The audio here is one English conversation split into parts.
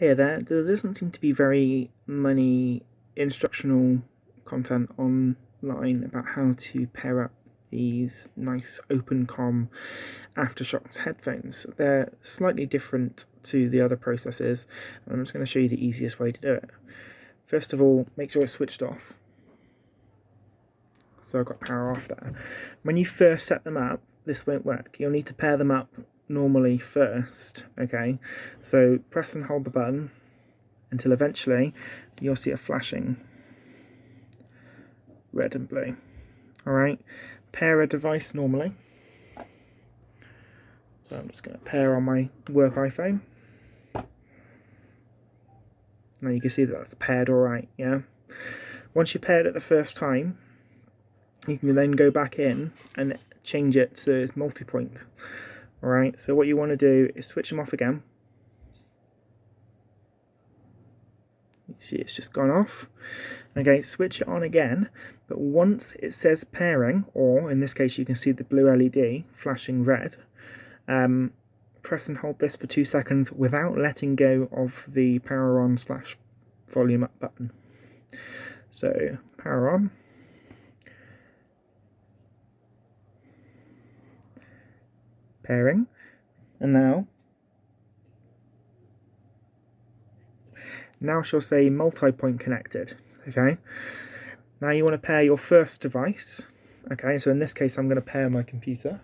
Hey there doesn't seem to be very many instructional content online about how to pair up these nice Opencomm Aftershokz headphones. They're slightly different to the other processors, and I'm just going to show you the easiest way to do it. First of all, make sure it's switched off. So I've got power off there. When you first set them up, this won't work. You'll need to pair them up normally first, okay? So press and hold the button until eventually you'll see it flashing red and blue. Alright, pair a device normally. So I'm just going to pair on my work iPhone. Now you can see that that's paired alright, yeah? Once you've paired it the first time, you can then go back in and change it so it's multi-point. Alright, so what you want to do is switch them off again. You see it's just gone off. Okay, switch it on again, but once it says pairing, or in this case you can see the blue LED flashing red, press and hold this for 2 seconds without letting go of the power on / volume up button. So power on. Pairing, and now she'll say multi-point connected. Okay, now you want to pair your first device. Okay, so in this case I'm going to pair my computer.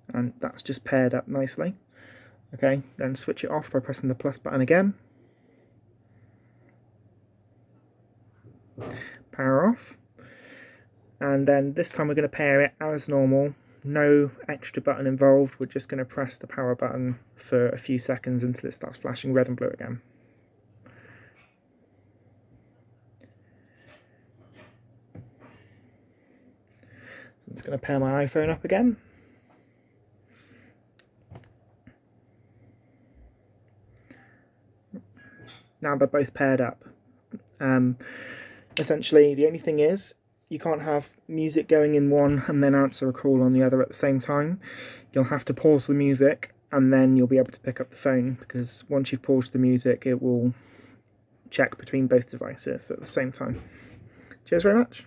And that's just paired up nicely. Okay, then switch it off by pressing the plus button again. Power off, and then this time we're going to pair it as normal, no extra button involved. We're just going to press the power button for a few seconds until it starts flashing red and blue again. So I'm just going to pair my iPhone up again. Now they're both paired up. Essentially, the only thing is, you can't have music going in one and then answer a call on the other at the same time. You'll have to pause the music and then you'll be able to pick up the phone, because once you've paused the music, it will check between both devices at the same time. Cheers very much.